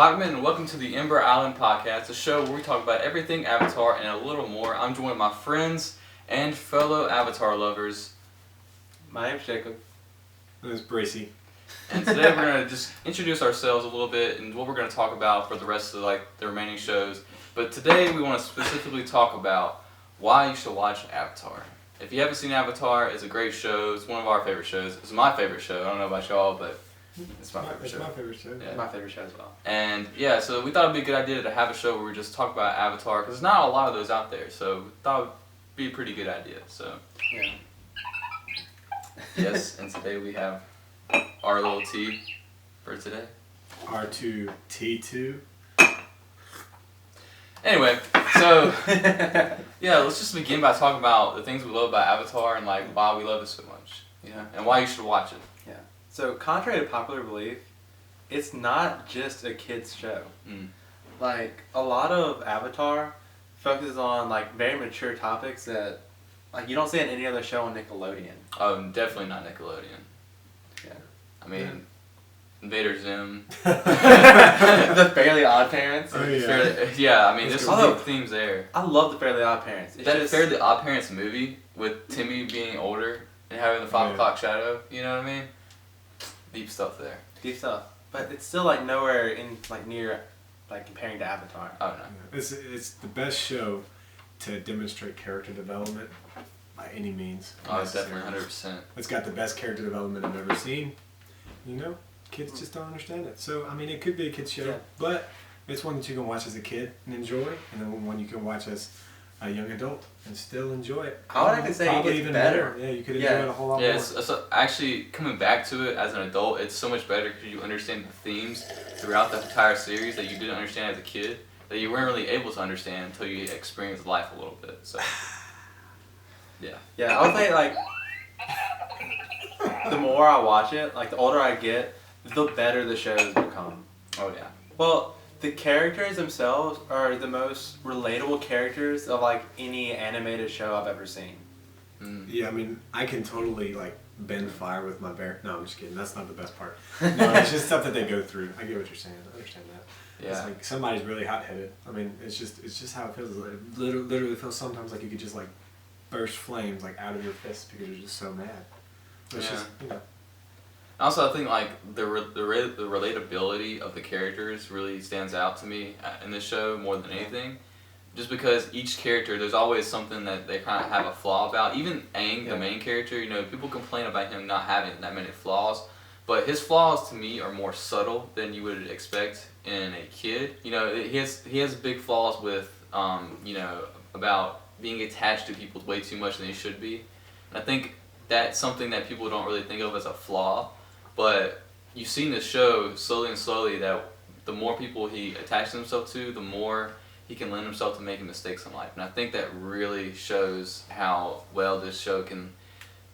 Hockman, and welcome to the Ember Island Podcast, a show where we talk about everything Avatar and a little more. I'm joined with my friends and fellow Avatar lovers. My name's Jacob. My name's Bracy. And today we're going to just introduce ourselves a little bit and what we're going to talk about for the rest of the remaining shows. But today we want to specifically talk about why you should watch Avatar. If you haven't seen Avatar, it's a great show. It's one of our favorite shows. It's my favorite show. I don't know about y'all, but it's my favorite show. It's my favorite show. Yeah. My favorite show as well. And yeah, so we thought it'd be a good idea to have a show where we just talk about Avatar, because there's not a lot of those out there. So we thought it would be a pretty good idea. So Yeah. yes, and today we have our little tea for today. R2T2. Anyway, so yeah, let's just begin by talking about the things we love about Avatar and like why we love it so much, and why you should watch it. Yeah. So, contrary to popular belief, it's not just a kids show. Mm. Like, a lot of Avatar focuses on like very mature topics that like you don't see on any other show on Nickelodeon. Oh, definitely not Nickelodeon. Yeah. I mean, Invader Zim. The Fairly Odd Parents. Oh, yeah. I mean, there's some big themes there. I love the Fairly Odd Parents. It's That just, Fairly Odd Parents movie with Timmy being older and having the 5 o'clock shadow, you know what I mean? Deep stuff there. deep stuff, but it's still like nowhere in like near like comparing to Avatar. Oh no. It's the best show to demonstrate character development by any means. Oh, it's necessary. definitely 100%. It's got the best character development I've ever seen. Kids just don't understand it. So, I mean, it could be a kid's show, Yeah. but it's one that you can watch as a kid and enjoy, and then one you can watch as a young adult and still enjoy it. I would actually say it Probably gets even better. more. Yeah, you could enjoy Yeah. it a whole lot Yeah, more. it's actually coming back to it as an adult, it's so much better because you understand the themes throughout the entire series that you didn't understand as a kid, that you weren't really able to understand until you experienced life a little bit. So, yeah. Yeah, I would say like the more I watch it, like the older I get, the better the shows become. Oh yeah. Well, the characters themselves are the most relatable characters of like any animated show I've ever seen. Mm. Yeah, I mean, I can totally like bend fire with my bear. No, I'm just kidding. That's not the best part. No, it's just stuff that they go through. I get what you're saying. I understand that. Yeah. It's like somebody's really hot-headed. I mean, it's just how it feels. It literally feels sometimes like you could just like burst flames like out of your fists because you're just so mad. It's Yeah. just, Also, I think like the relatability of the characters really stands out to me in this show more than anything. Just because each character, there's always something that they kind of have a flaw about. Even Aang, the main character, people complain about him not having that many flaws, but his flaws to me are more subtle than you would expect in a kid. He has big flaws with about being attached to people way too much than he should be, and I think that's something that people don't really think of as a flaw. But you see in the show slowly and slowly that the more people he attaches himself to, the more he can lend himself to making mistakes in life. And I think that really shows how well this show can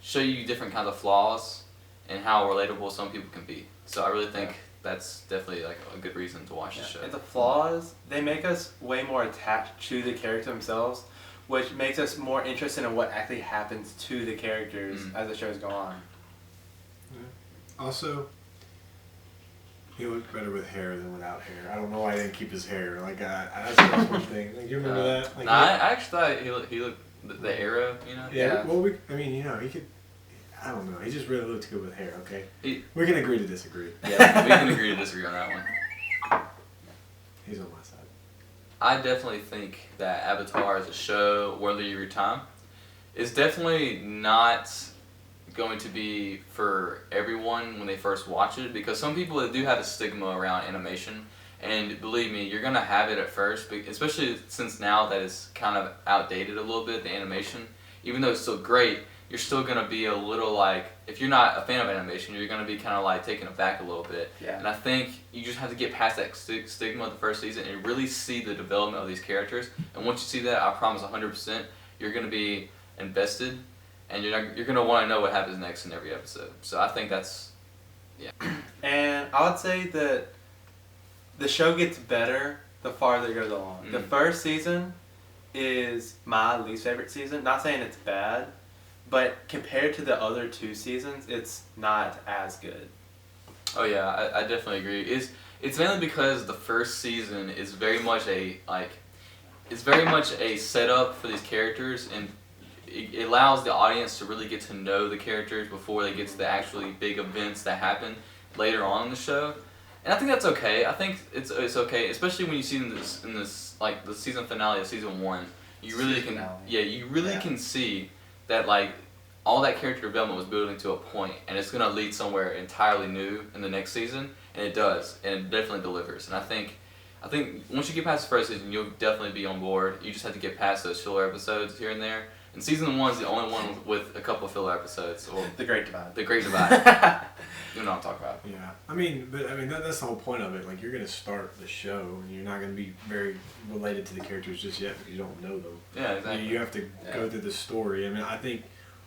show you different kinds of flaws and how relatable some people can be. So I really think that's definitely like a good reason to watch the show. And the flaws, they make us way more attached to the character themselves, which makes us more interested in what actually happens to the characters as the shows go on. Also, he looked better with hair than without hair. I don't know why he didn't keep his hair. Like that's the one thing. Like, you remember that? Like, I actually thought he looked the era, Yeah. Well, he could. I don't know. He just really looked good with hair. Okay. We can agree to disagree. Yeah, we can agree to disagree on that one. He's on my side. I definitely think that Avatar as a show worthy of your time is definitely not going to be for everyone when they first watch it, because some people do have a stigma around animation, and believe me, you're going to have it at first, especially since now that it's kind of outdated a little bit, the animation. Even though it's still great, you're still going to be a little like, if you're not a fan of animation, you're going to be kind of like taken aback a little bit. Yeah. And I think you just have to get past that stigma of the first season and really see the development of these characters. And once you see that, I promise 100%, you're going to be invested, and you're going to want to know what happens next in every episode. So I think that's, yeah. And I would say that the show gets better the farther it goes along. The first season is my least favorite season. Not saying it's bad, but compared to the other 2 seasons, it's not as good. Oh yeah, I definitely agree. It's mainly because the first season is very much it's very much a setup for these characters, and it allows the audience to really get to know the characters before they get to the actually big events that happen later on in the show. And I think that's okay. I think it's okay, especially when you see in this like the season finale of season 1. You really can can see that like all that character development was building to a point, and it's gonna lead somewhere entirely new in the next season, and it does, and it definitely delivers. And I think once you get past the first season, you'll definitely be on board. You just have to get past those filler episodes here and there. And season 1 is the only one with a couple of filler episodes. Or The Great Divide. The Great Divide. You know what I'm talking about. Yeah, that's the whole point of it. Like, you're gonna start the show, and you're not gonna be very related to the characters just yet because you don't know them. Yeah, exactly. You have to go through the story. I mean, I think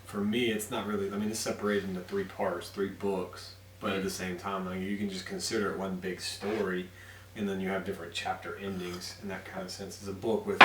for me, it's not really. I mean, it's separated into 3 parts, 3 books, but at the same time, like, you can just consider it one big story, and then you have different chapter endings in that kind of sense. It's a book with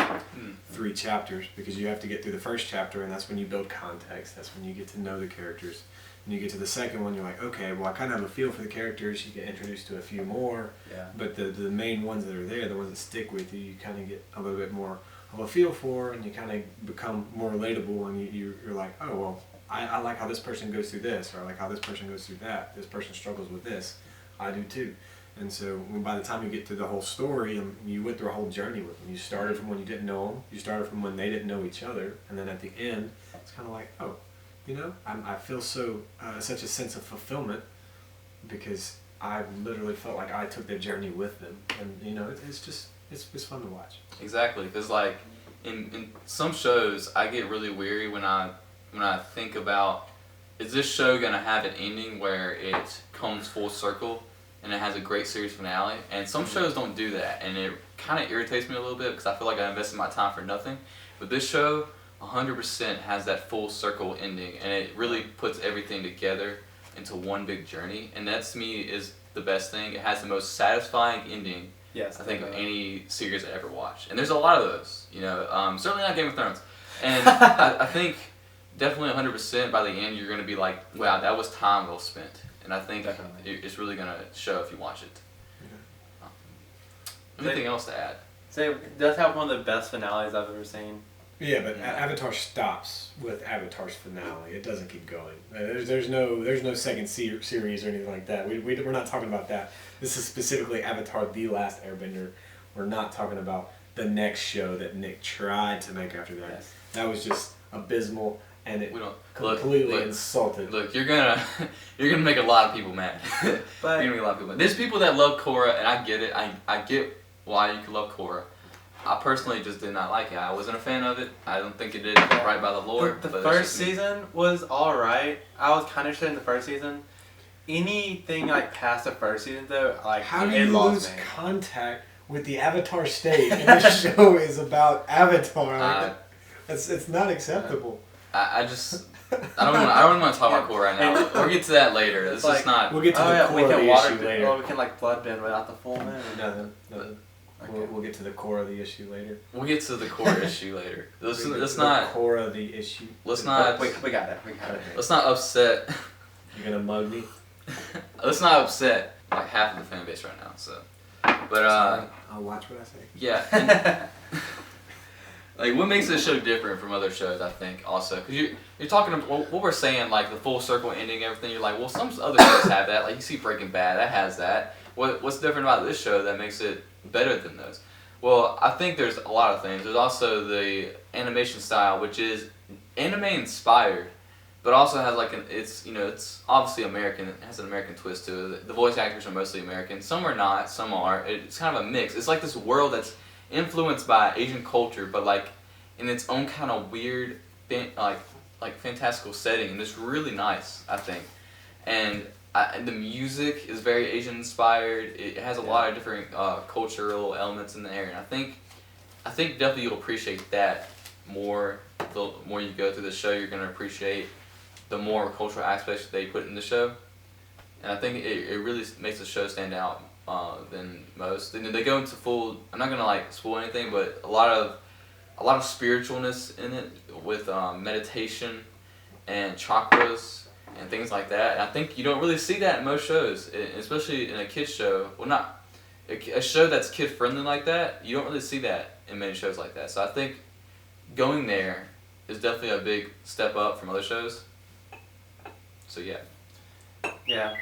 3 chapters because you have to get through the first chapter, and that's when you build context. That's when you get to know the characters. And you get to the second one, you're like, okay, well, I kind of have a feel for the characters. You get introduced to a few more, but the main ones that are there, the ones that stick with you, you kind of get a little bit more of a feel for, and you kind of become more relatable, and you're like, oh, well, I like how this person goes through this, or I like how this person goes through that. This person struggles with this. I do too. And so by the time you get through the whole story, you went through a whole journey with them. You started from when you didn't know them. You started from when they didn't know each other. And then at the end, it's kind of like, oh, I feel such a sense of fulfillment because I literally felt like I took their journey with them. And, it's fun to watch. Exactly, because like in some shows, I get really weary when I think about, is this show gonna have an ending where it comes full circle and it has a great series finale? And some shows don't do that, and it kind of irritates me a little bit because I feel like I invested my time for nothing. But this show 100% has that full circle ending, and it really puts everything together into one big journey, and that to me is the best thing. It has the most satisfying ending I think of any series I ever watched, and there's a lot of those. Certainly not Game of Thrones, and I think definitely 100% by the end you're gonna be like, wow, that was time well spent, and I think it's really gonna show if you watch it. Anything else to add? Say, it does have one of the best finales I've ever seen. Yeah, but Avatar stops with Avatar's finale. It doesn't keep going. There's no second series or anything like that. We're not talking about that. This is specifically Avatar: The Last Airbender. We're not talking about the next show that Nick tried to make after that. Yes. That was just abysmal, and it completely insulted. Look, you're gonna make a lot of people mad. But you're gonna make a lot of people mad. There's people that love Korra, and I get it. I get why you could love Korra. I personally just did not like it. I wasn't a fan of it. I don't think it did right by the lore. The first season was alright. I was kind of interested in the first season. Anything like past the first season though, like how do it you lost lose me. contact with the Avatar state? And this show is about Avatar. It's not acceptable. I don't want to talk about Korra right now. We'll get to that later. This is not. We'll get to the core of the issue later. Or we can like bloodbend without the full moon. Nothing. Okay. We'll get to the core of the issue later. We'll get to the core issue later. Let's the not. Core of the issue. Let's not. We got it. Let's not upset. You're gonna mug me. Let's not upset like half of the fan base right now. So, but I'll watch what I say. Yeah. And, like, what makes this show different from other shows, I think, also, because you're talking about what we're saying, like the full circle ending, everything. You're like, well, some other shows have that. Like you see Breaking Bad, that has that. What's different about this show that makes it better than those? Well, I think there's a lot of things. There's also the animation style, which is anime inspired, but also has like it's obviously American. It has an American twist to it. The voice actors are mostly American. Some are not. Some are. It's kind of a mix. It's like this world that's influenced by Asian culture, but like in its own kind of weird, like fantastical setting, and it's really nice, I think. And the music is very Asian inspired. It has a lot of different cultural elements in there, and I think definitely you'll appreciate that more. The more you go through the show, you're gonna appreciate the more cultural aspects they put in the show, and I think it really makes the show stand out than most. And they go into full. I'm not gonna like spoil anything, but a lot of spiritualness in it with meditation and chakras and things like that. And I think you don't really see that in most shows, especially in a kids show. Well, not a show that's kid friendly like that, you don't really see that in many shows like that. So I think going there is definitely a big step up from other shows. So yeah. Yeah.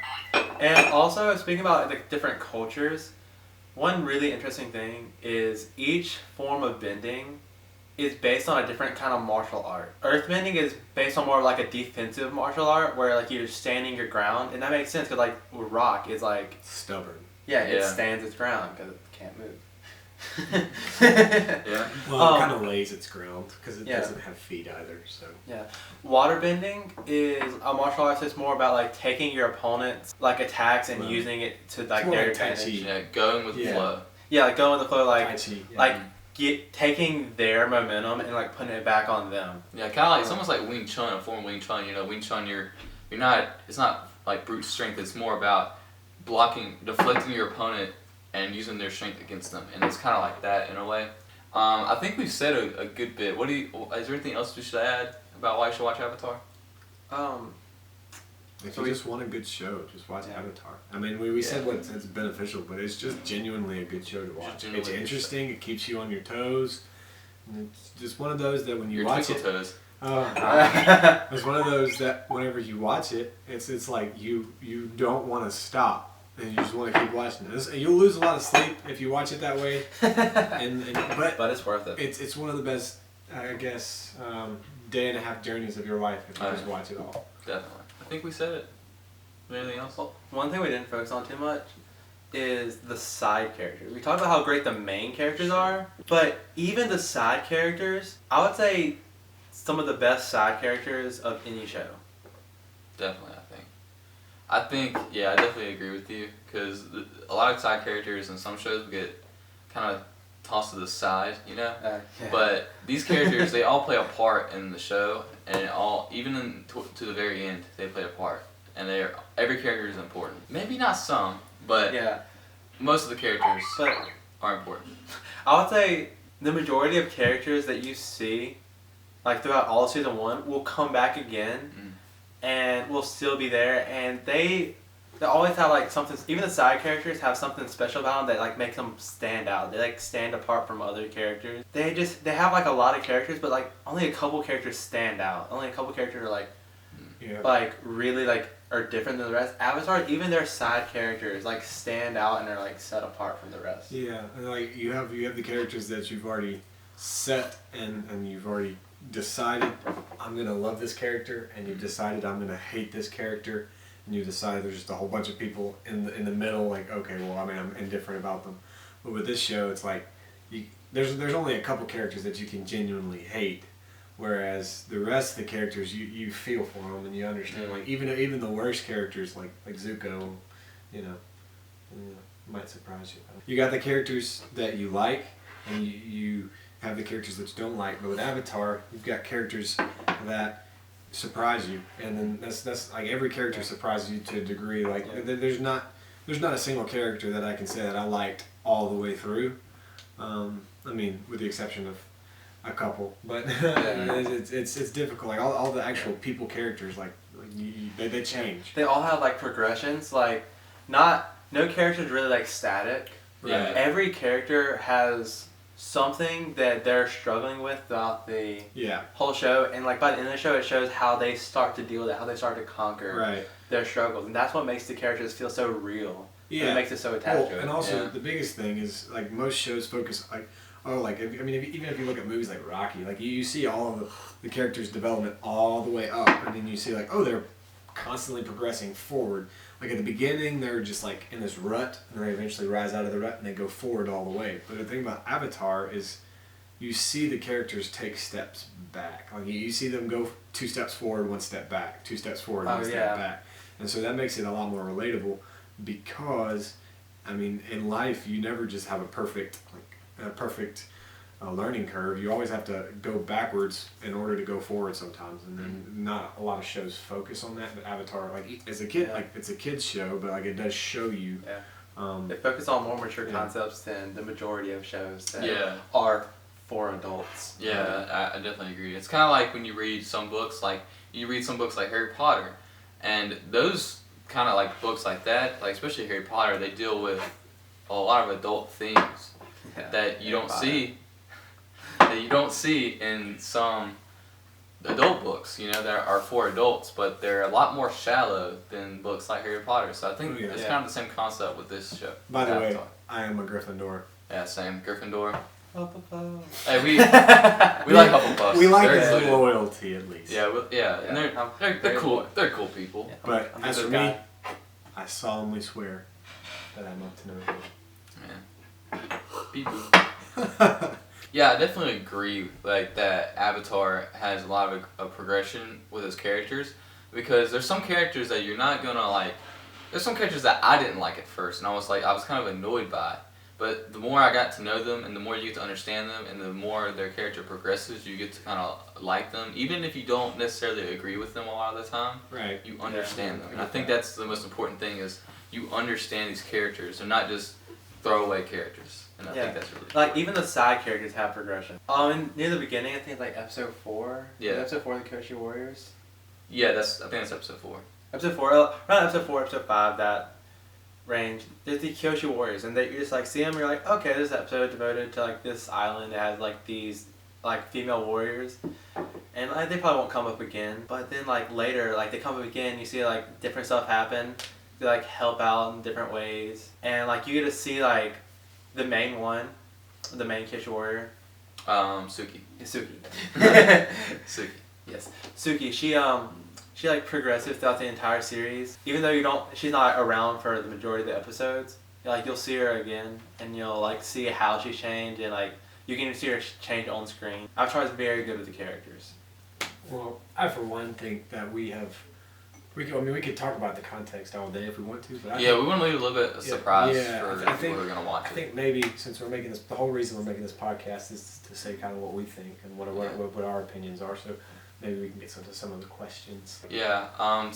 And also, speaking about the different cultures, one really interesting thing is each form of bending is based on a different kind of martial art. Earthbending is based on more like a defensive martial art where like you're standing your ground, and that makes sense because like with rock is like stubborn. Yeah, it Yeah. stands its ground because it can't move. Yeah. Well, it kind of lays its ground because it Yeah. doesn't have feet either. So Yeah, waterbending is a martial arts that's more about like taking your opponent's like attacks and Right. using it to like It's more their like Tai advantage. Chi. Yeah, going with the Yeah. flow. Yeah, like going with the flow, like Tai Chi, yeah. like taking their momentum and like putting it back on them. Yeah, kind of like it's almost like Wing Chun, a form of Wing Chun. You know, Wing Chun, you're not. It's not like brute strength. It's more about blocking, deflecting your opponent, and using their strength against them. And it's kind of like that in a way. I think we've said a good bit. What do you? Is there anything else we should add about why you should watch Avatar? if So you we- just want a good show, just watch Yeah. Avatar. I mean, we said what it's beneficial, but it's just genuinely a good show to watch. It's genuinely a good interesting. It keeps you on your toes. And it's just one of those that when you Your watch twinkle it, toes. it's one of those that whenever you watch it, it's like you don't want to stop and you just want to keep watching it. You'll lose a lot of sleep if you watch it that way, but it's worth it. it's one of the best, I guess, day and a half journeys of your life if you just watch it all. Definitely. I think we said it. Anything else? Well, one thing we didn't focus on too much is the side characters. We talked about how great the main characters are, but even the side characters, I would say some of the best side characters of any show. Definitely, I think, yeah, I definitely agree with you, because a lot of side characters in some shows get kind of tossed to the side, you know? Yeah. But these characters, they all play a part in the show, and even to the very end, they play a part. And every character is important. Maybe not some, but Yeah. most of the characters But are important. I would say the majority of characters that you see, like throughout all of season 1, will come back again, and will still be there. And they always have like something. Even the side characters have something special about them that like makes them stand out. They like stand apart from other characters. They have like a lot of characters, but like only a couple characters stand out. Only a couple characters are like really like are different than the rest. Avatar, even their side characters like stand out and are like set apart from the rest. Yeah, and like you have the characters that you've already set and you've already decided I'm gonna love this character, and you've decided I'm gonna hate this character, and you decide there's just a whole bunch of people in the middle. Like, okay, well, I mean, I'm indifferent about them. But with this show, it's like there's only a couple characters that you can genuinely hate. Whereas the rest of the characters, you feel for them and you understand. Like even the worst characters, like Zuko, you know, might surprise you. You got the characters that you like, and you have the characters that you don't like. But with Avatar, you've got characters that surprise you, and then that's like every character surprises you to a degree. Like there's not a single character that I can say that I liked all the way through. I mean, with the exception of a couple, but it's difficult. Like all the actual people characters, they change. They all have like progressions. Like no character is really like static. Yeah. Every character has something that they're struggling with throughout the whole show, and like by the end of the show, it shows how they start to deal with it, how they start to conquer their struggles, and that's what makes the characters feel so real. Yeah, it makes it so attached to it. And also the biggest thing is like most shows focus like. Oh, like even if you look at movies like Rocky, like you see all of the characters' development all the way up, and then you see like, oh, they're constantly progressing forward. Like at the beginning, they're just like in this rut, and they eventually rise out of the rut and they go forward all the way. But the thing about Avatar is, you see the characters take steps back. Like you see them go 2 steps forward, 1 step back, 2 steps forward, 1 step back, and so that makes it a lot more relatable. Because, I mean, in life, you never just have a perfect learning curve. You always have to go backwards in order to go forward sometimes, and then not a lot of shows focus on that. But Avatar, like as a kid, like it's a kid's show, but like it does show you. They focus on more mature concepts than the majority of shows that are for adults. Yeah, I definitely agree. It's kind of like when you read some books, like Harry Potter, and those kind of like books like that, like especially Harry Potter, they deal with a lot of adult themes that you don't see in some adult books, that are for adults, but they're a lot more shallow than books like Harry Potter. So I think it's kind of the same concept with this show. By the way, I am a Gryffindor. Yeah, same. Gryffindor. Hufflepuff. Hey, we like Hufflepuffs. We like his loyalty at least. Yeah, and they're cool. They're cool people. Yeah. But as for me, I solemnly swear that I'm up to no good. Man. People. Yeah, I definitely agree that Avatar has a lot of progression with his characters, because there's some characters that you're not gonna like. There's some characters that I didn't like at first, and I was kind of annoyed by. But the more I got to know them, and the more you get to understand them, and the more their character progresses, you get to kind of like them. Even if you don't necessarily agree with them a lot of the time, right? You understand them. And I think that's the most important thing, is you understand these characters. They're not just throwaway characters. And I think that's really important. Even the side characters have progression. Near the beginning, I think episode 4. Yeah. Episode 4 of the Koshi Warriors. Yeah, I think that's episode 4. Episode 4, around episode 4, episode 5, that range. There's the Kyoshi Warriors, and you just see them. You're like, okay, this episode devoted to this island that has these female warriors, and they probably won't come up again. But then later, they come up again. You see different stuff happen. They help out in different ways, and you get to see the main one, the main Kyoshi warrior. Suki. Suki. Suki. Yes, Suki. She progresses throughout the entire series. Even though she's not around for the majority of the episodes. You'll see her again, and you'll see how she changed, and you can see her change on screen. Avatar is very good with the characters. Well, I for one think that we could talk about the context all day if we want to, but we want to leave a little bit of surprise for people who are going to watch it. I think maybe since we're making this, the whole reason we're making this podcast is to say kind of what we think and what our opinions are. So maybe we can get to some of the questions. Yeah.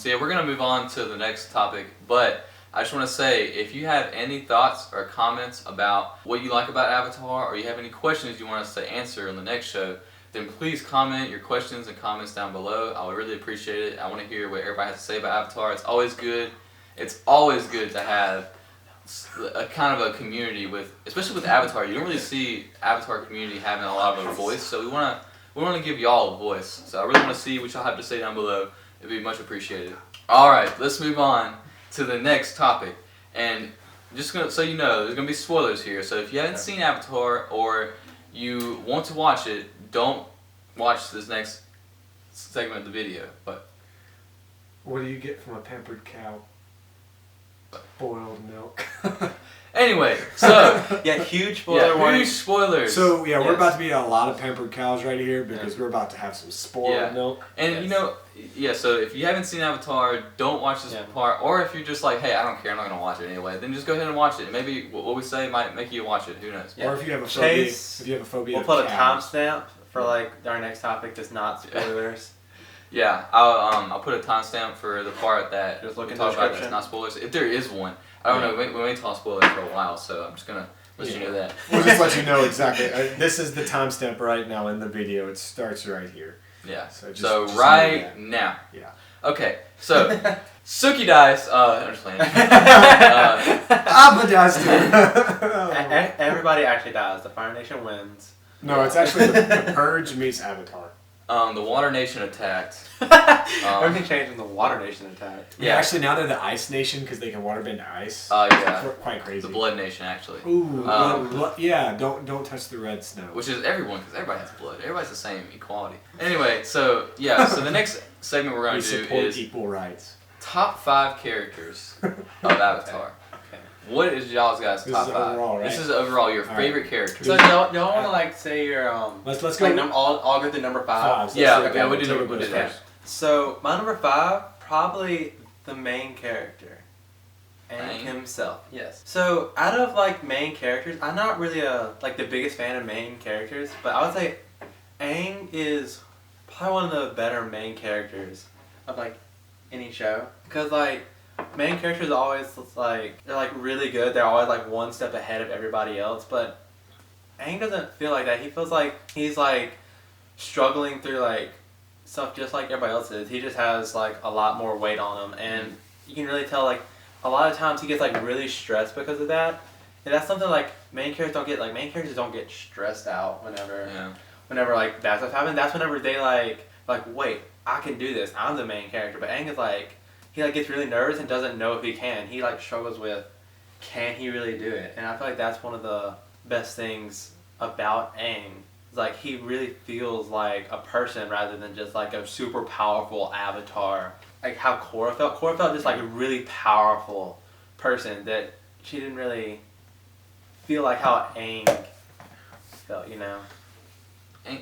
We're going to move on to the next topic, but I just want to say, if you have any thoughts or comments about what you like about Avatar, or you have any questions you want us to answer in the next show, then please comment your questions and comments down below. I would really appreciate it. I want to hear what everybody has to say about Avatar. It's always good. It's always good to have a kind of a community especially with Avatar. You don't really see Avatar community having a lot of a voice, so we want to give y'all a voice. So I really want to see what y'all have to say down below. It'd be much appreciated. All right, let's move on to the next topic. And just so you know, there's gonna be spoilers here. So if you haven't seen Avatar, or you want to watch it, don't watch this next segment of the video. But what do you get from a pampered cow? Boiled milk. Anyway, so huge spoiler warning. Huge spoilers. So we're about to be a lot of pampered cows right here, because we're about to have some spoiled milk. And so if you haven't seen Avatar, don't watch this part. Or if you're just hey, I don't care, I'm not gonna watch it anyway, then just go ahead and watch it. Maybe what we say might make you watch it. Who knows? Or if you have a phobia, we'll put a timestamp for our next topic that's not spoilers. Yeah, I'll put a timestamp for the part that we talk about that's not spoilers. If there is one. I don't know, we may talk spoilers for a while, so I'm just going to let you know that. We'll just let you know exactly. This is the timestamp right now in the video. It starts right here. Yeah, so just right now. Yeah. Okay, so Suki dies. I'm just playing. Abba dies too. Everybody actually dies. The Fire Nation wins. No, it's actually the Purge meets Avatar. The Water Nation attacked. Everything changed when the Water Nation attacked. Yeah, actually now they're the Ice Nation because they can waterbend ice. Yeah. Quite crazy. The Blood Nation, actually. Ooh, don't touch the red snow. Which is everyone, because everybody has blood. Everybody's the same, equality. Anyway, so the next segment we're going to do is equal rights. Top 5 characters of Avatar. What is y'all's guys' top 5? Overall, right? This is overall your favorite characters. So y'all want to say your Let's go. I'll go to number 5. We did that. So my number 5, probably the main character, Aang himself. Yes. So out of main characters, I'm not really the biggest fan of main characters, but I would say Aang is probably one of the better main characters of any show, because main characters always they're really good. They're always one step ahead of everybody else. But Aang doesn't feel like that. He feels like he's struggling through stuff just like everybody else is. He just has a lot more weight on him, and you can really tell a lot of times he gets really stressed because of that. And that's something like main characters don't get. Like main characters don't get stressed out whenever like bad stuff happens. That's whenever they like wait, I can do this. I'm the main character. But Aang is like he like gets really nervous and doesn't know if he can. He like struggles with can he really do it? And I feel like that's one of the best things about Aang. It's like he really feels like a person rather than just like a super powerful avatar. Like how Korra felt. Korra felt just like a really powerful person that she didn't really feel like how Aang felt, you know. Aang,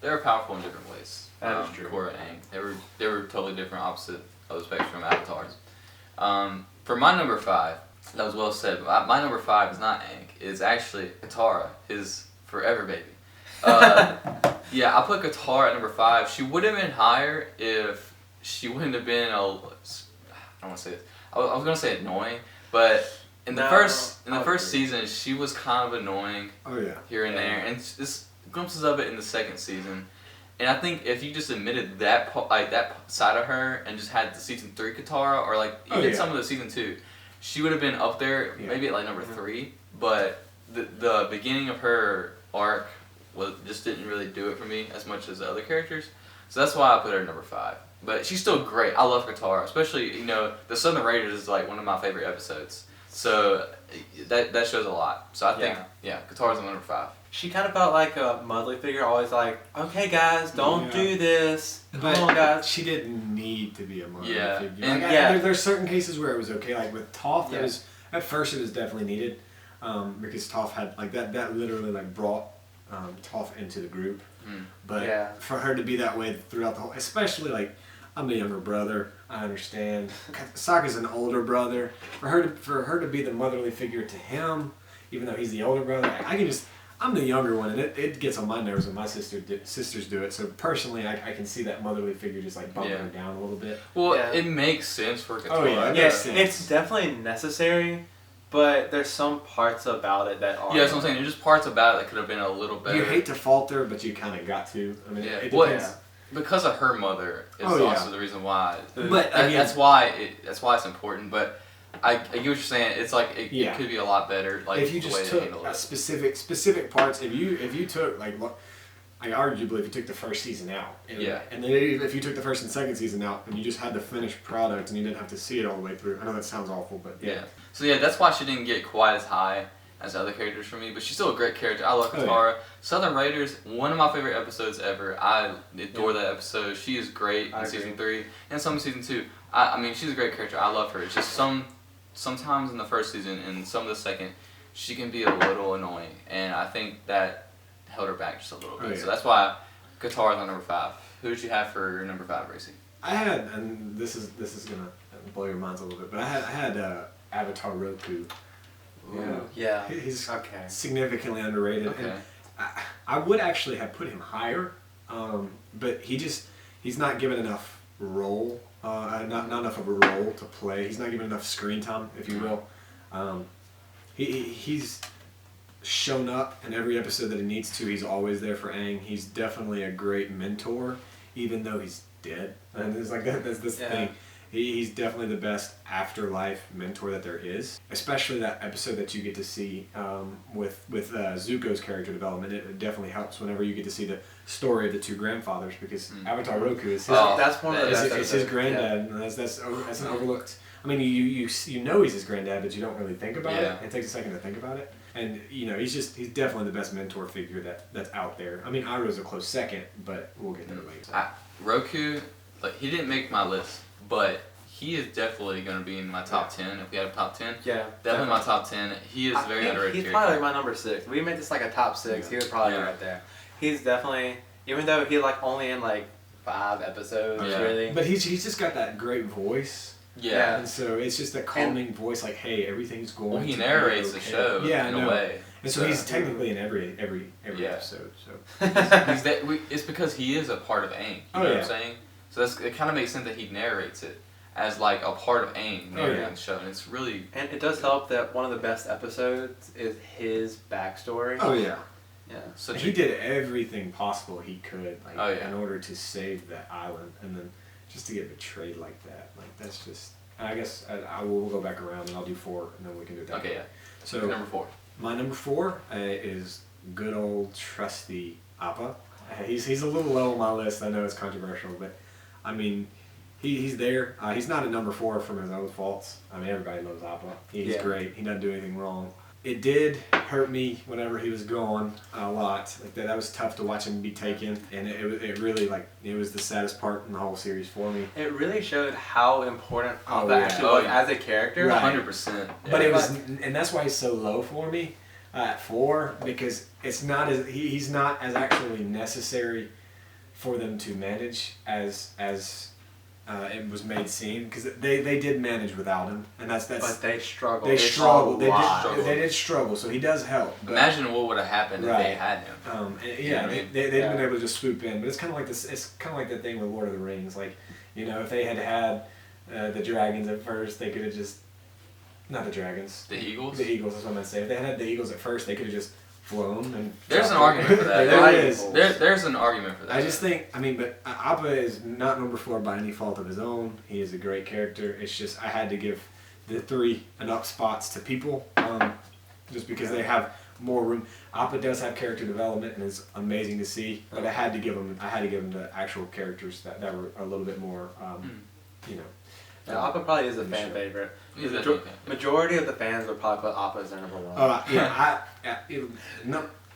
they were powerful in different ways. That is true. Korra and Aang. They were totally different, opposite of the spectrum avatars. For my number 5, that was well said. But my number 5 is not Aang. It's actually Katara, his forever baby. Yeah, I put Katara at number 5. She would have been higher if she wouldn't have been I don't want to say this. I was gonna say annoying, but in the first season, she was kind of annoying. Oh yeah. Here and there, and just glimpses of it in the second season. And I think if you just admitted that that side of her and just had the season 3 Katara, or like even some of the season 2, she would have been up there, maybe at like number 3. But the beginning of her arc just didn't really do it for me as much as the other characters. So that's why I put her at number 5. But she's still great. I love Katara, especially the Southern Raiders is like one of my favorite episodes. So that shows a lot. So I think Katara's number 5. She kind of felt like a motherly figure, always like, okay guys, don't do this. Come on guys. She didn't need to be a motherly figure. And like, there's certain cases where it was okay. Like with Toph, at first it was definitely needed, because Toph had like that literally like brought Toph into the group. But for her to be that way throughout the whole, especially like I'm the younger brother, I understand. Sokka's an older brother. For her to be the motherly figure to him, even though he's the older brother, I'm the younger one, and it gets on my nerves when my sisters do it. So personally, I can see that motherly figure just like bumping her down a little bit. Well, it makes sense for Katara. It's definitely necessary, but there's some parts about it that are. Yeah, that's what I'm saying. There's just parts about it that could have been a little better. You hate to falter, but you kind of got to. I mean, it well, depends. Because of her mother is also the reason why. But that's why it's important. But I get what you're saying. It's like it could be a lot better. Like if you just took specific parts, if you took like arguably if you took the first season out, and then if you took the first and second season out, and you just had the finished product and you didn't have to see it all the way through. I know that sounds awful, but So that's why she didn't get quite as high as other characters for me, but she's still a great character. I love Katara. Southern Raiders, one of my favorite episodes ever. I adore that episode. She is great in season 3 and some in season 2. I mean, she's a great character. I love her. It's just sometimes in the first season and some of the second, she can be a little annoying, and I think that held her back just a little bit. So that's why Katara's on number 5. Who did you have for your number 5, Racy? I had, and this is gonna blow your minds a little bit, but I had Avatar Roku. He's significantly underrated. Okay. And I would actually have put him higher, but he's not given enough role, not enough of a role to play. He's not given enough screen time, if you will. He's shown up in every episode that he needs to. He's always there for Aang. He's definitely a great mentor, even though he's dead. And it's like that's the thing. He's definitely the best afterlife mentor that there is. Especially that episode that you get to see with Zuko's character development. It definitely helps whenever you get to see the story of the 2 grandfathers, because Avatar Roku is his granddad, and that's an overlooked. I mean, you know he's his granddad, but you don't really think about it. It takes a second to think about it. And he's definitely the best mentor figure that's out there. I mean, Iroh's a close second, but we'll get there later. Roku, he didn't make my list, but he is definitely going to be in my top 10 if we had a top 10. Yeah, definitely my top 10. He is very underrated. He's probably like my number 6. If we made this like a top 6, he would probably be right there. He's definitely, even though he only in 5 episodes, really. But he's just got that great voice. Yeah. And so it's just a calming voice, like, hey, everything's going. Well, he narrates the show in a way. And so he's technically in every episode. So it's because he is a part of Aang. You know what I'm saying? So it kind of makes sense that he narrates it as like a part of Aang narrating the show, and it's really. And it does help that one of the best episodes is his backstory. Oh yeah. Yeah. So he did everything possible he could, in order to save that island, and then just to get betrayed like that, that's just. I guess I will go back around and I'll do 4 and then we can do that. Okay, yeah. So number 4. my number 4 is good old trusty Appa. He's a little low on my list. I know it's controversial, but I mean, he's there. He's not a number 4 from his own faults. I mean, everybody loves Appa. He's great. He doesn't do anything wrong. It did hurt me whenever he was gone a lot. Like that was tough to watch him be taken, and it really it was the saddest part in the whole series for me. It really showed how important Appa actually was as a character. Right. 100%. But it was, and that's why he's so low for me at 4, because it's not as he's not as actually necessary for them to manage as it was made seem, because they did manage without him, and that's. But they struggled. They struggled. They did struggle. So he does help. Imagine what would have happened if they had him. They'd been able to just swoop in, but it's kind of like this. It's kind of like the thing with Lord of the Rings. Like, if they had the dragons at first, they could have just not the dragons. The eagles. The eagles. That's what I'm gonna say. If they had the eagles at first, they could have just flown and. There's an argument for that. There's an argument for that. I just think, but Appa is not number 4 by any fault of his own. He is a great character. It's just I had to give the 3 and up spots to people, just because they have more room. Appa does have character development and is amazing to see, but I had to give him the actual characters that were a little bit more, Yeah, Appa probably is a fan favorite. Majority of the fans would probably put Appa as their number 1.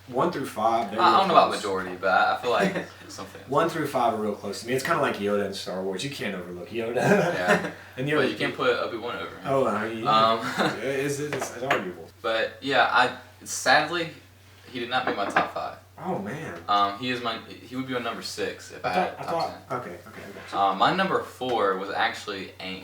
1 through 5. I don't know about majority, but I feel like something. 1 through 5 are real close to me. It's kind of like Yoda in Star Wars. You can't overlook Yoda. Yeah. And But you can't put Obi-Wan over him. Oh, it's arguable. But yeah, sadly, he did not make my top 5. Oh man. He would be on number 6 if I had top 10. Okay, I got you. My number 4 was actually Aang.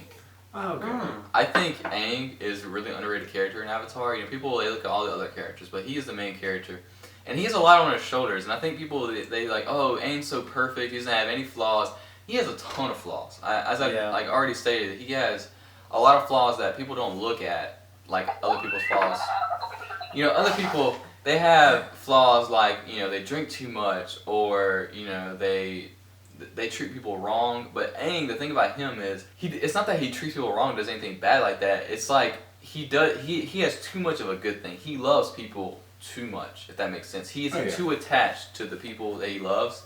Oh, okay. I think Aang is a really underrated character in Avatar. People they look at all the other characters, but he is the main character, and he has a lot on his shoulders. And I think people they like, oh, Aang's so perfect. He doesn't have any flaws. He has a ton of flaws. As I already stated, he has a lot of flaws that people don't look at, like other people's flaws. Other people. They have flaws like, they drink too much, or, they treat people wrong. But Aang, the thing about him is, it's not that he treats people wrong, does anything bad like that. It's like, he has too much of a good thing. He loves people too much, if that makes sense. He is too attached to the people that he loves,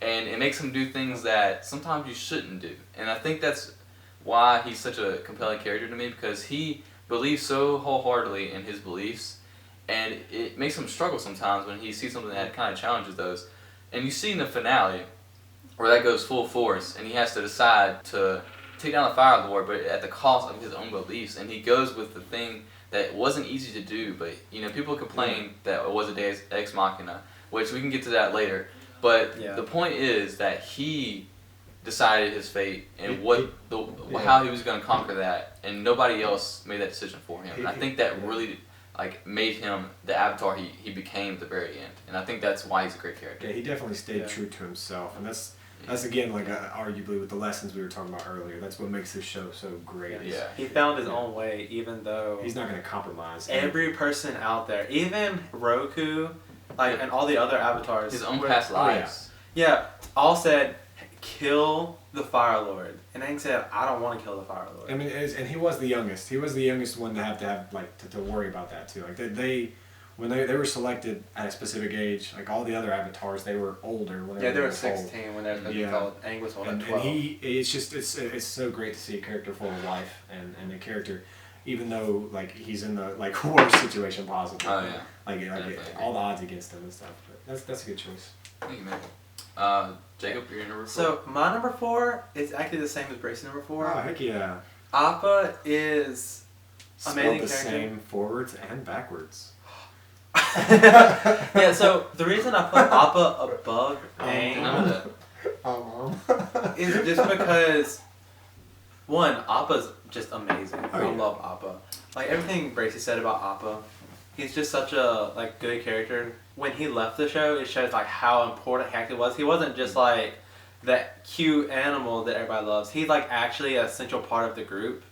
and it makes him do things that sometimes you shouldn't do. And I think that's why he's such a compelling character to me, because he believes so wholeheartedly in his beliefs. And it makes him struggle sometimes when he sees something that kind of challenges those. And you see in the finale where that goes full force, and he has to decide to take down the Fire Lord, but at the cost of his own beliefs. And he goes with the thing that wasn't easy to do, but people complain that it was a Deus Ex Machina, which we can get to that later. But the point is that he decided his fate and how he was going to conquer that, and nobody else made that decision for him. And I think that really made him the Avatar he became at the very end, and I think that's why he's a great character. Yeah, he definitely stayed true to himself, and that's again arguably with the lessons we were talking about earlier. That's what makes this show so great. Yeah, he found his own way, even though he's not going to compromise. Every person out there, even Roku, and all the other avatars, his own past lives. Yeah, all said, kill the Fire Lord. And Aang said, I don't want to kill the Fire Lord. I mean, and he was the youngest. He was the youngest one to have to worry about that too. Like when they were selected at a specific age, like all the other avatars, they were older. They were 16 when they were called. Aang was 12. And it's so great to see a character full of life and a character, even though he's in the worst situation possible. Oh yeah. All the odds against him and stuff. But that's a good choice. Thank you, man. Jacob, you're number 4. So my number 4 is actually the same as Brace's number 4. Oh, heck yeah. Appa is amazing character. Same forwards and backwards. Yeah, so the reason I put Appa above Aang is just because, one, Appa's just amazing. I love Appa. Everything Bracy said about Appa, he's just such a good character. When he left the show, it shows how important he actually was. He wasn't just that cute animal that everybody loves. He's actually an essential part of the group,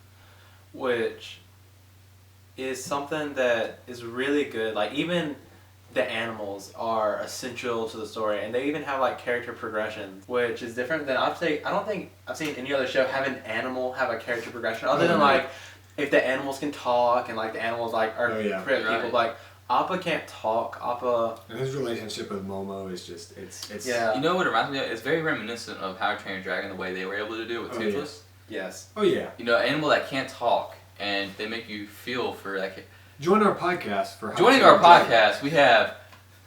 which is something that is really good. Even the animals are essential to the story, and they even have like character progressions, which is different than I don't think I've seen any other show have an animal have a character progression other than like if the animals can talk and like the animals like are people. Right. Like Appa can't talk. Appa. And his relationship with Momo is just it's. Yeah. You know what it reminds me of? It's very reminiscent of How to Train Your Dragon, the way they were able to do it with Toothless. Yes. Oh yeah. You know, an animal that can't talk, and they make you feel for like. Join our podcast for. Joining our podcast, we have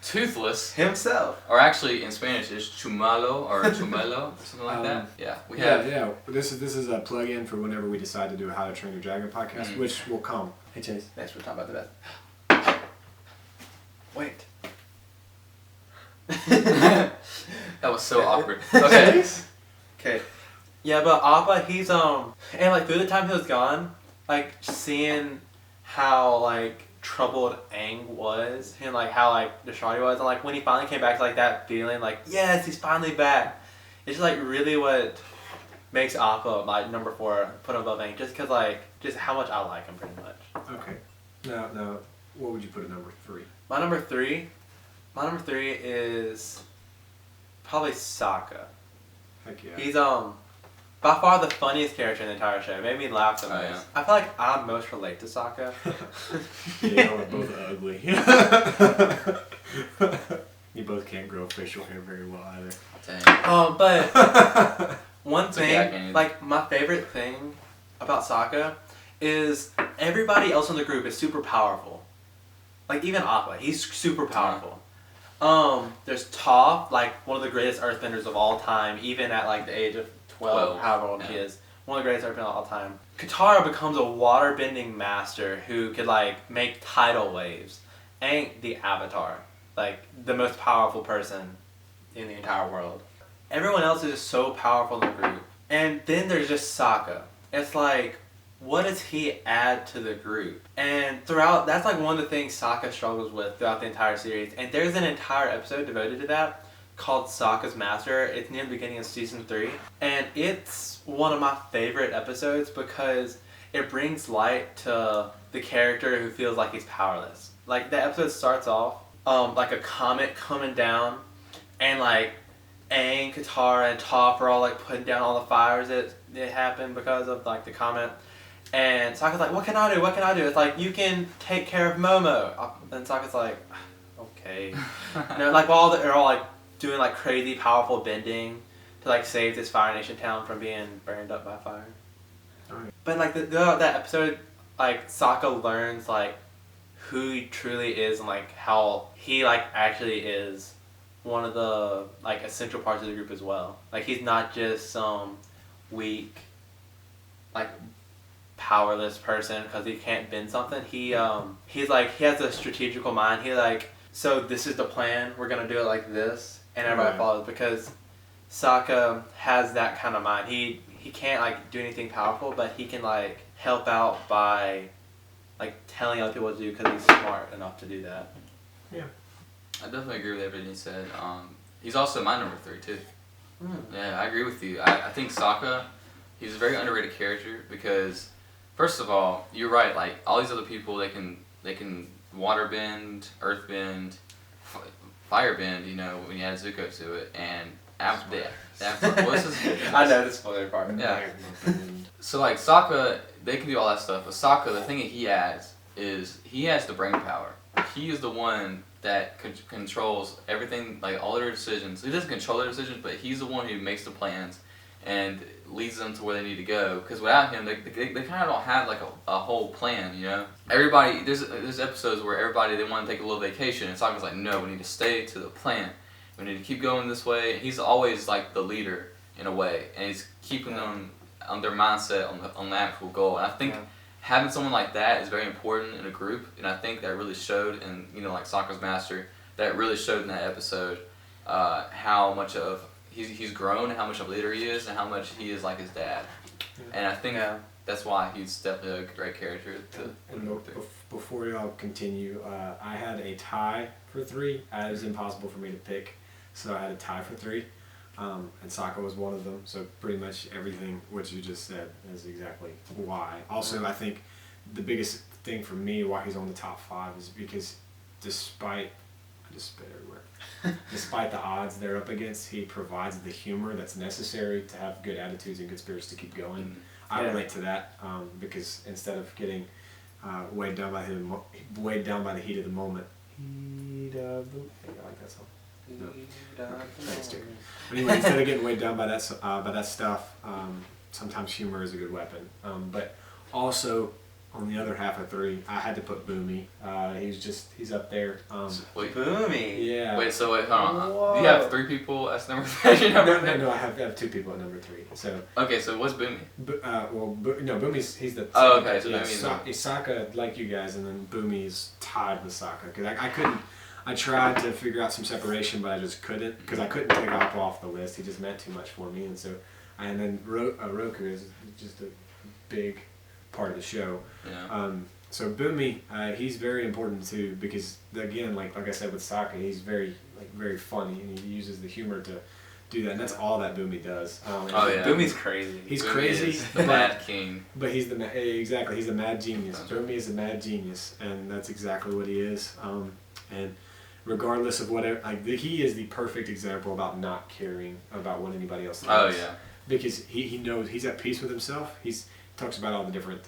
Toothless himself, or actually in Spanish is Chumalo or Chumelo or something like that. Yeah, we have. Yeah. This is a plug-in for whenever we decide to do a How to Train Your Dragon podcast, which will come. Hey Chase. Next we're talking about the best. Wait. That was so awkward. Okay. Okay. Yeah, but Appa, he's and like through the time he was gone, like seeing how like troubled Aang was and like how like distraught he was, and like when he finally came back to like that feeling like yes, he's finally back. It's just like really what makes Appa like number 4, put him above Aang, just because like just how much I like him pretty much. Okay. Now, what would you put at number 3? My number three is probably Sokka. Heck yeah. He's by far the funniest character in the entire show. It made me laugh the most. Yeah. I feel like I most relate to Sokka. Yeah, we're both ugly. You both can't grow facial hair very well either. Dang. But one thing, okay, like my favorite thing about Sokka is everybody else in the group is super powerful. Like even Appa, he's super powerful. There's Toph, like one of the greatest earthbenders of all time, even at like the age of 12, however old he is. One of the greatest earthbenders of all time. Katara becomes a waterbending master who could like make tidal waves. Aang, the Avatar, like the most powerful person in the entire world. Everyone else is just so powerful in the group. And then there's just Sokka. It's like, what does he add to the group? And throughout, that's like one of the things Sokka struggles with throughout the entire series. And there's an entire episode devoted to that called Sokka's Master. It's near the beginning of season 3. And it's one of my favorite episodes because it brings light to the character who feels like he's powerless. Like the episode starts off like a comet coming down, and like Aang, Katara, and Toph are all like putting down all the fires that happened because of like the comet. And Sokka's like, what can I do? What can I do? It's like, you can take care of Momo. And Sokka's like, okay. You know, like while they're all like doing like crazy powerful bending to like save this Fire Nation town from being burned up by fire. Right. But like that episode, like Sokka learns like who he truly is and like how he like actually is one of the like essential parts of the group as well. Like he's not just some weak, like powerless person because he can't bend something. He's like, he has a strategical mind. He like, so this is the plan, we're gonna do it like this, and everybody follows, because Sokka has that kind of mind. He can't like do anything powerful, but he can like help out by like telling other people what to do because he's smart enough to do that. Yeah. I definitely agree with everything you said. He's also my number 3 too. Yeah, I agree with you. I think Sokka, he's a very underrated character because, first of all, you're right. Like all these other people, they can water bend, earth bend, fire bend. You know, when you add Zuko to it, and what's his I know this spoiler part. Yeah. So like Sokka, they can do all that stuff, but Sokka, the thing that he adds is he has the brain power. He is the one that controls everything, like all their decisions. He doesn't control their decisions, but he's the one who makes the plans and leads them to where they need to go. Because without him, they kind of don't have like a whole plan, you know? Everybody, there's episodes where everybody, they want to take a little vacation, and Sokka's like, no, we need to stay to the plan. We need to keep going this way. He's always like the leader in a way, and he's keeping them on their mindset on the actual goal. And I think having someone like that is very important in a group, and I think that really showed in, you know, like Sokka's Master, that really showed in that episode how much of he's grown, how much of a leader he is, and how much he is like his dad. And I think that's why he's definitely a great character to look through. Before y'all continue, I had a tie for 3. It was impossible for me to pick, so I had a tie for 3. And Sokka was one of them, so pretty much everything what you just said is exactly why. Also, I think the biggest thing for me why he's on the top 5 is because despite just spit everywhere. Despite the odds they're up against, he provides the humor that's necessary to have good attitudes and good spirits to keep going. Mm-hmm. I relate to that because instead of getting weighed down by the heat of the moment, heat of the. I like that song. No. Thanks, Dick. But anyway, instead of getting weighed down by that stuff, sometimes humor is a good weapon. But also, on the other half of 3, I had to put Boomy. He's up there. Wait, Boomy. Yeah. wait, so wait, hold on. Whoa. You have 3 people as number 3? No, I have 2 people at number 3. So. Okay, so what's Boomy? Boomy's he's the. Oh, okay, so yeah, Boomy's Sokka, like you guys, and then Boomy's tied with Sokka because I couldn't. I tried to figure out some separation, but I just couldn't because I couldn't take Appa off the list. He just meant too much for me, and then Roku is just a big part of the show. Yeah. So Boomy, he's very important too because again, like I said with Sokka, he's very funny and he uses the humor to do that, and that's all that Boomy does. Oh yeah. Boomy's crazy. He's Boomy crazy, is the Mad King. but he's exactly he's a mad genius. That's Boomy is a mad genius, and that's exactly what he is. And regardless of whatever, he is the perfect example about not caring about what anybody else thinks. Oh yeah. Because he knows he's at peace with himself. He talks about all the different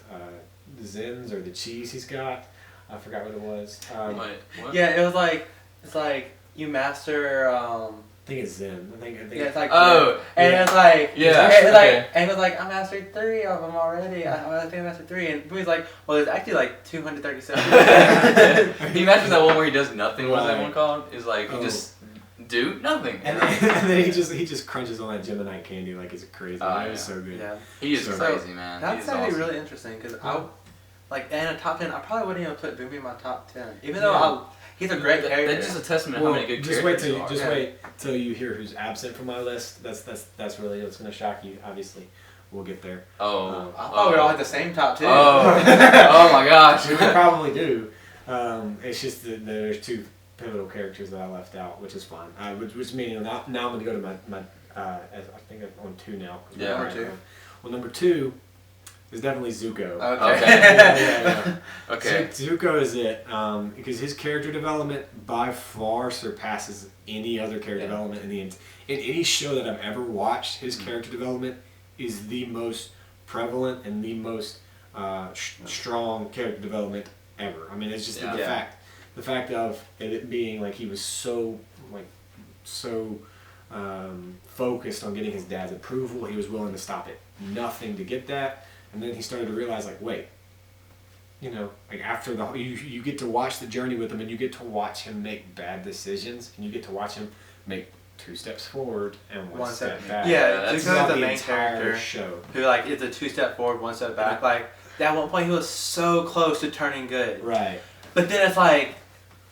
the zins or the cheese he's got. I forgot what it was. Wait, what? Yeah, it's like you master. I think it's Zen. I think Yeah, it's like Oh, and yeah. it's like Yeah, it's okay. like and it's like I mastered 3 of them already. I think I mastered 3, and Booey's like, well, there's actually like 237. He imagines that one where he does nothing. What's that Right. one called? Is like he just do nothing. And then he just crunches on that Gemini candy like it's crazy. Oh, It yeah. was so good. Yeah, He is So- crazy, man. that's He's actually awesome. really interesting because I like in a top 10. I probably wouldn't even put Booey in my top 10, even though Yeah. he's a great character. That's just a testament to Well, how many good just characters wait there are. till Yeah. wait till you hear who's absent from my list. That's really what's gonna shock you. Obviously, we'll get there. Oh. Oh, we all had the same top 2. Oh. Oh my gosh. We probably do. It's just that there's 2 pivotal characters that I left out, which is fine. Which means now I'm gonna go to my I think I'm on 2 now. Yeah. Number 2. Well, number 2 is definitely Zuko. Okay. Yeah. Okay. Zuko is it because his character development by far surpasses any other character development in any show that I've ever watched. His character development is the most prevalent and the most strong character development ever. I mean, it's just the fact of it being like he was so focused on getting his dad's approval. He was willing to stop at nothing to get that. And then he started to realize, like, wait, like after you get to watch the journey with him, and you get to watch him make bad decisions, and you get to watch him make 2 steps forward and one step back. Yeah, that's Zuko's the the main entire character show. who like is a 2 step forward, 1 step back. Like at one point he was so close to turning good, Right. but then it's like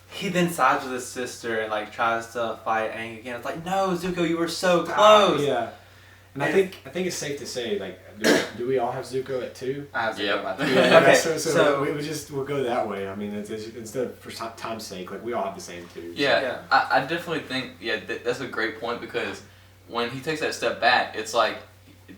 he then sides with his sister and like tries to fight Aang again. It's like, no, Zuko, you were so close. Yeah. And I think it's safe to say, like, do we all have Zuko at 2? I have Zuko Yep. in my top. Yeah, Okay, so we'll go that way. I mean, it's instead of for time's sake, like we all have the same 2. Yeah, Yeah. I definitely think that's a great point because when he takes that step back, it's like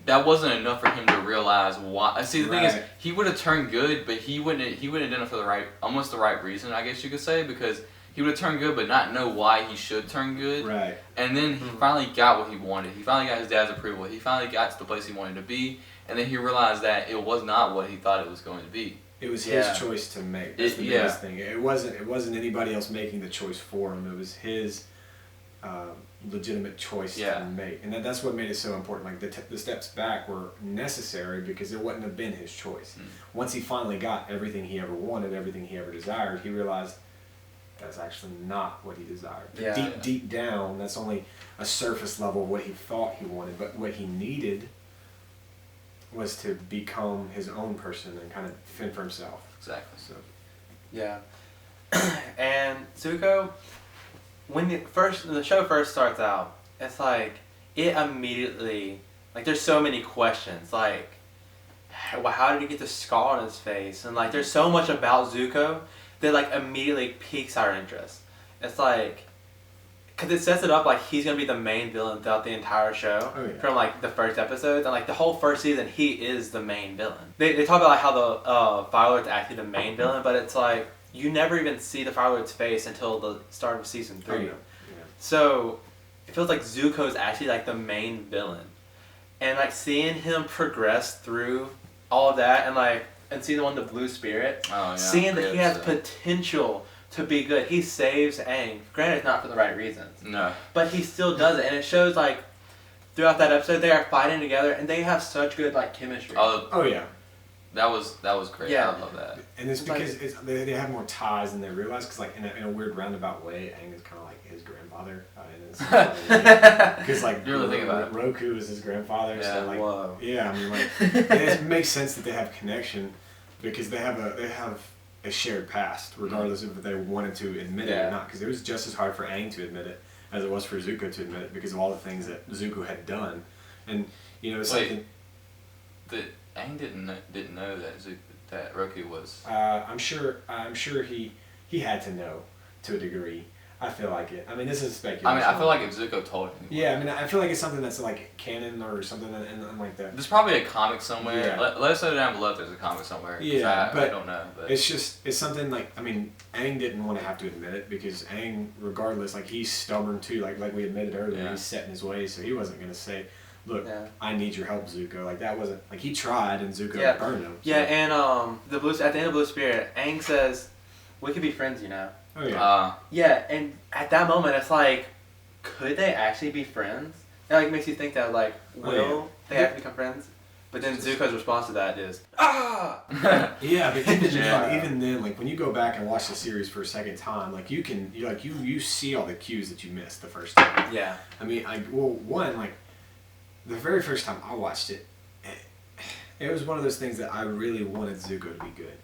that wasn't enough for him to realize why. See, the thing is, he would have turned good, but he wouldn't have done it for almost the right reason, I guess you could say, because he would have turned good, but not know why he should turn good. Right. And then he finally got what he wanted. He finally got his dad's approval. He finally got to the place he wanted to be, and then he realized that it was not what he thought it was going to be. It was his choice to make. That's the biggest thing. It wasn't anybody else making the choice for him. It was his legitimate choice to make, and that's what made it so important. Like the steps back were necessary because it wouldn't have been his choice. Once he finally got everything he ever wanted, everything he ever desired, he realized that's actually not what he desired. Yeah. Deep down, that's only a surface level of what he thought he wanted, but what he needed was to become his own person and kind of fend for himself. Exactly. So. Yeah. And Zuko, when the show first starts out, it's like it immediately, like, there's so many questions, like, how did he get the scar on his face? And like there's so much about Zuko that like immediately piques our interest. It's like, because it sets it up like he's gonna be the main villain throughout the entire show. Oh, yeah. From like the first episode, and like the whole first season he is the main villain. They talk about like how the Fire Lord's actually the main villain, but it's like you never even see the Fire Lord's face until the start of season 3. Oh, yeah. So it feels like Zuko's actually like the main villain, and like seeing him progress through all of that, and seeing the one, the Blue Spirit, seeing that he has potential to be good. He saves Aang. Granted, not for the right reasons. No. But he still does it, and it shows like throughout that episode they are fighting together, and they have such good like chemistry. Oh yeah. That was great. Yeah. I love that. And it's because they have more ties than they realize. Because like in a weird roundabout way, Aang is kind of like his grandfather. Because like you really think about it. Roku is his grandfather. Yeah. So like, Whoa. yeah, I mean like it makes sense that they have connection because they have a shared past, regardless of if they wanted to admit it or not. Because it was just as hard for Aang to admit it as it was for Zuko to admit it because of all the things that Zuko had done, and it's something. Aang didn't know that Roku was. I'm sure he had to know to a degree. I feel like it. I mean, this is speculation. I mean, I feel like if Zuko told him. Yeah, I mean, I feel like it's something that's like canon or something and like that. There's probably a comic somewhere. Yeah. Let us know down below if there's a comic somewhere. Yeah, I don't know. But it's something like, I mean, Aang didn't want to have to admit it because Aang, regardless, like he's stubborn too. Like we admitted earlier, he's set in his ways, so he wasn't gonna say, "Look, I need your help, Zuko." Like that wasn't like he tried and Zuko burned him. So. Yeah, and at the end of Blue Spirit, Aang says, "We could be friends, you know." Oh yeah. Yeah, and at that moment, it's like, could they actually be friends? It like makes you think that like, will they actually become friends? But then Zuko's response to that is, ah! Yeah, but even then, like when you go back and watch the series for a second time, like you see all the cues that you missed the first time. Yeah. I mean, like the very first time I watched it, it was one of those things that I really wanted Zuko to be good.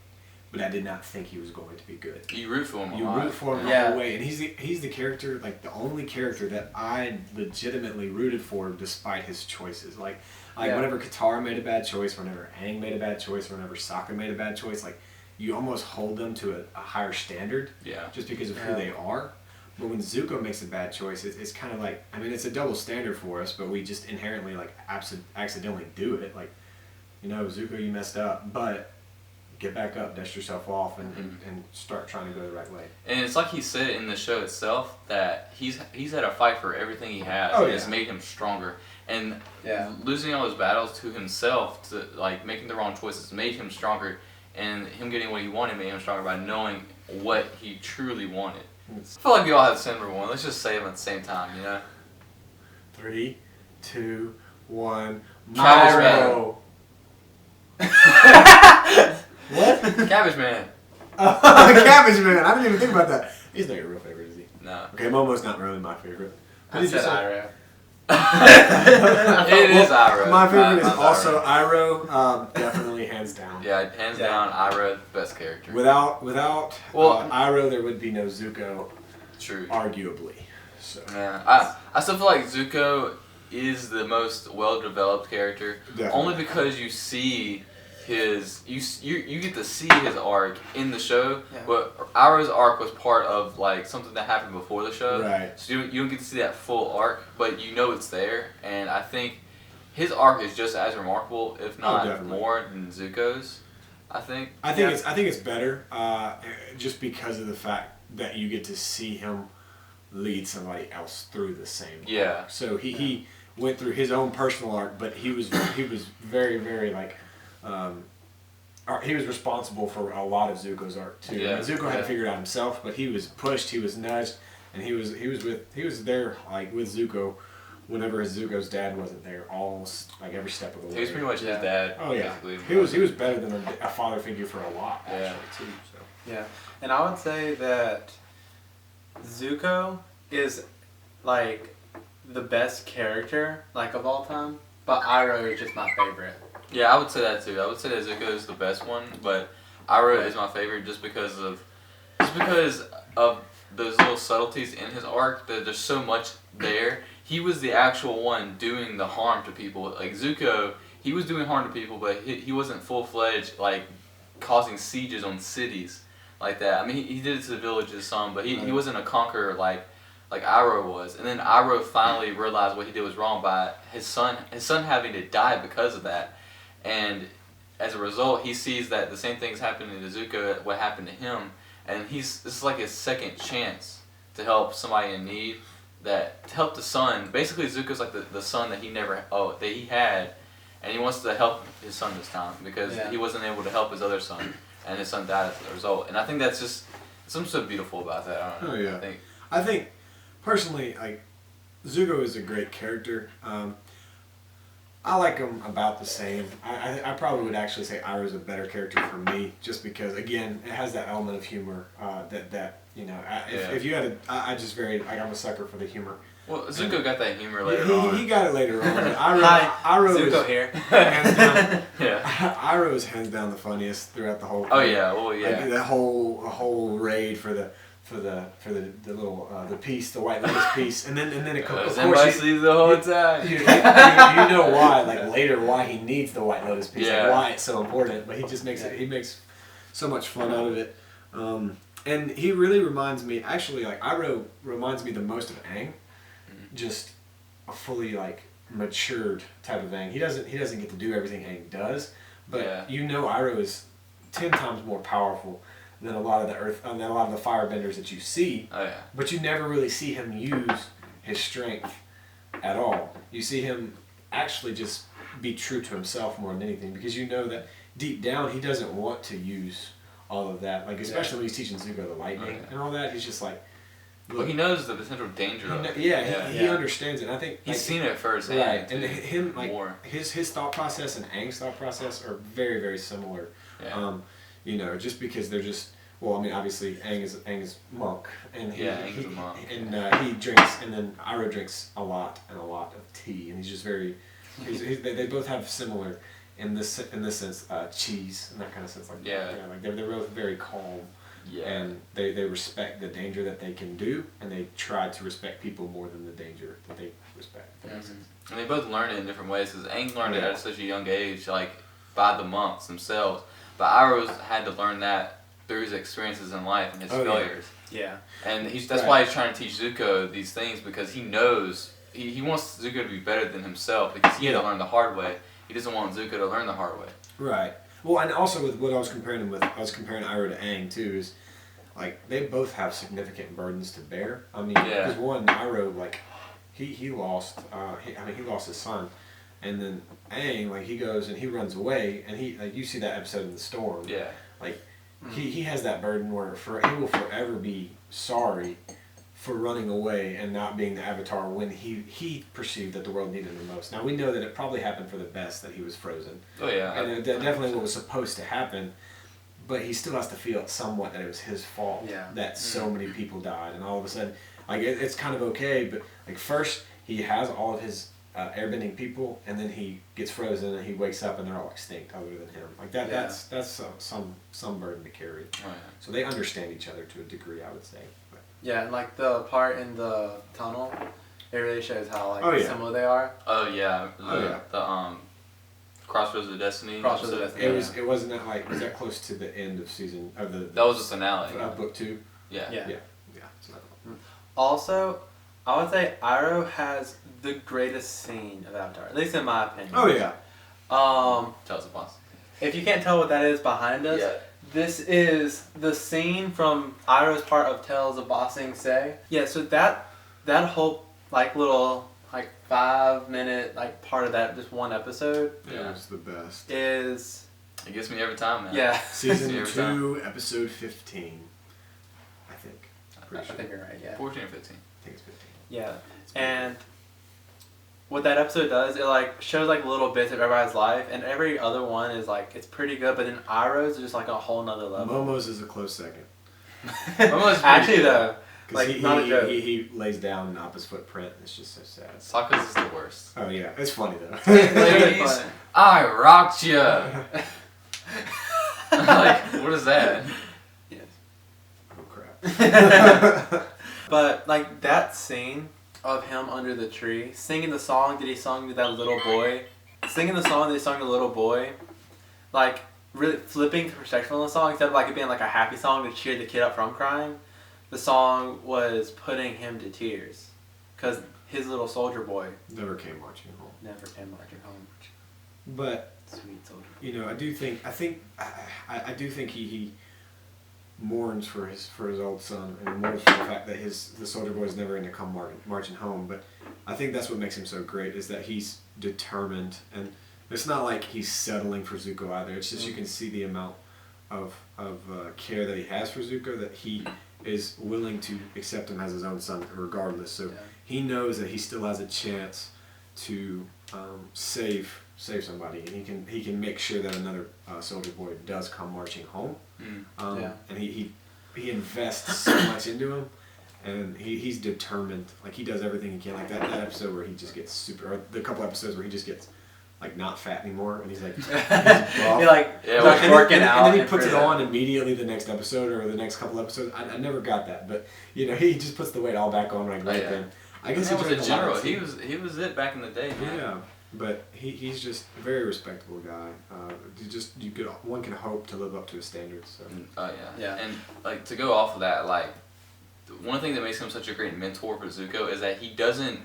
But I did not think he was going to be good. You root for him. You root for him all the way, and he's the character, like the only character that I legitimately rooted for, despite his choices. Like whenever Katara made a bad choice, whenever Aang made a bad choice, whenever Sokka made a bad choice, like you almost hold them to a higher standard. Yeah. Just because of who they are. But when Zuko makes a bad choice, it's kind of like, I mean, it's a double standard for us, but we just inherently like accidentally do it. Like, Zuko, you messed up, but get back up, dust yourself off, and start trying to go the right way. And it's like he said in the show itself that he's had a fight for everything he has, and it's made him stronger. And losing all those battles to himself, to like making the wrong choices, made him stronger. And him getting what he wanted made him stronger by knowing what he truly wanted. I feel like we all have the same one. Let's just say them at the same time, 3, 2, 1. Cabbage What? Cabbage Man. Cabbage Man. I didn't even think about that. He's not your real favorite, is he? No. Okay, Momo's not really my favorite. I said Iroh. It is Iroh. My favorite is also Iroh. Definitely hands down. Yeah, hands down, Iroh, best character. Without Iroh, there would be no Zuko. True. Arguably. So. Yeah, I still feel like Zuko is the most well-developed character. Definitely. Only because you see you get to see his arc in the show, but Iroh's arc was part of like something that happened before the show. Right. So you don't get to see that full arc, but you know it's there, and I think his arc is just as remarkable, if not more, than Zuko's. I think it's better, just because of the fact that you get to see him lead somebody else through the same arc. So he went through his own personal arc, but he was very, very like. He was responsible for a lot of Zuko's arc too. Yeah. Zuko had to figure it out himself, but he was pushed, he was nudged, and he was there like with Zuko whenever Zuko's dad wasn't there, almost like every step of the way. He was pretty much his dad. Oh yeah, basically. he was better than a father figure for a lot actually too. So. Yeah, and I would say that Zuko is like the best character like of all time, but Iroh is just my favorite. Yeah, I would say that too. I would say that Zuko is the best one, but Iroh is my favorite just because of those little subtleties in his arc. That there's so much there. He was the actual one doing the harm to people. Like Zuko, he was doing harm to people, but he wasn't full-fledged like causing sieges on cities like that. I mean, he did it to the villages some, but he wasn't a conqueror like Iroh was. And then Iroh finally realized what he did was wrong by his son having to die because of that. And as a result, he sees that the same things happening to Zuko, what happened to him, and this is like his second chance to help somebody in need. To help the son. Basically, Zuko's like the son that he had, and he wants to help his son this time because he wasn't able to help his other son, and his son died as a result. And I think that's just something so beautiful about that. I don't know. Oh yeah. I think personally, like Zuko is a great character. I like him about the same. I probably would actually say Iroh's a better character for me, just because again it has that element of humor that you know. If you had I'm a sucker for the humor. Well, Zuko got that humor later on. He got it later on. Zuko here. Hands down, Yeah. Iroh is hands down the funniest throughout the whole thing. Oh yeah, well yeah. Like the whole raid for the little the piece, the White Lotus piece, and then of course the whole time. You know why, like later, why he needs the White Lotus piece, like why it's so important, but he just makes it. He makes so much fun out of it, and he really reminds me. Actually, like Iroh reminds me the most of Aang, just a fully like matured type of Aang. He doesn't get to do everything Aang does, but you know Iroh is 10 times more powerful than a lot of the firebenders that you see. Oh yeah. But you never really see him use his strength at all. You see him actually just be true to himself more than anything, because you know that deep down he doesn't want to use all of that. Like especially when he's teaching Zuko the lightning and all that, he's just like. Look, well, he knows the potential danger of it. He understands it. And I think he's seen it firsthand. Right, and him like his thought process and Aang's thought process are very, very similar. Yeah. You know, just because they're just obviously Aang is monk, and Aang is a monk, and he drinks, and then Iroh drinks a lot of tea, and he's just very. They both have similar in this sense, cheese in that kind of sense, like like they're both very calm. Yeah. And they respect the danger that they can do, and they try to respect people more than the danger that they respect. And they both learn it in different ways, because Aang learned it at such a young age, like by the monks themselves. But Iroh's had to learn that through his experiences in life and his failures. Yeah. And that's why he's trying to teach Zuko these things, because he knows he wants Zuko to be better than himself, because he had to learn the hard way. He doesn't want Zuko to learn the hard way. Right. Well, and also with what I was comparing him with, I was comparing Iroh to Aang too. Is like they both have significant burdens to bear. I mean, because one, Iroh, like he lost, he lost his son, and then Aang, like he goes and he runs away, and he like you see that episode in the storm. Yeah. Like he has that burden where he will forever be sorry for running away and not being the Avatar when he perceived that the world needed him most. Now we know that it probably happened for the best that he was frozen. Oh yeah. And it definitely what was supposed to happen, but he still has to feel somewhat that it was his fault that so many people died, and all of a sudden, like it's kind of okay, but like first he has all of his airbending people, and then he gets frozen and he wakes up and they're all extinct other than him. Like that's some burden to carry. Oh, yeah. So they understand each other to a degree, I would say. Yeah, and like the part in the tunnel, it really shows how similar they are. Oh yeah. The Crossroads of Destiny. Crossroads of Destiny. It wasn't that like was that close to the end of season of the that was the finale. Book 2. Yeah. So also, I would say Iroh has the greatest scene of Avatar, at least in my opinion. Oh yeah. Tell us about. If you can't tell what that is behind us. Yeah. This is the scene from Iroh's part of Tales of Ba Sing Se. Yeah, so that whole like little like 5-minute like part of that just one episode. Yeah, it's the best. Is it gets me every time, man. Yeah. Season 2, episode 15. I think. I think you're right. Yeah. 14 or 15. I think it's 15. Yeah, and what that episode does, it like shows like little bits of everybody's life, and every other one is like it's pretty good, but then Iroh's is just like a whole nother level. Momo's is a close second. Momo's actually though, like he lays down an Appa's footprint. It's just so sad. Sokka's is the worst. Oh yeah, it's funny though. Ladies, I rocked you. Like, what is that? Yes. Oh crap. But like that scene of him under the tree, singing the song that he sung to that little boy, like really flipping the perspective on the song, instead of like it being like a happy song to cheer the kid up from crying, the song was putting him to tears, because his little soldier boy never came marching home. But sweet soldier. You know, I do think he mourns for his old son and mourns for the fact that the soldier boy is never going to come marching home. But I think that's what makes him so great is that he's determined, and it's not like he's settling for Zuko either. It's just you can see the amount of care that he has for Zuko, that he is willing to accept him as his own son regardless. So he knows that he still has a chance to save somebody, and he can make sure that another soldier boy does come marching home. And he invests so much into him, and he's determined. Like, he does everything he can. Like that episode where he just gets super, or the couple episodes where he just gets like not fat anymore, and he's like, he's working out, and then he puts it on immediately the next episode or the next couple episodes. I never got that, but he just puts the weight all back on like right then. I guess he was a general. He was it back in the day, man. Yeah, but he's just a very respectable guy. One can hope to live up to his standards. So. Yeah. And like, to go off of that, like, one thing that makes him such a great mentor for Zuko is that he doesn't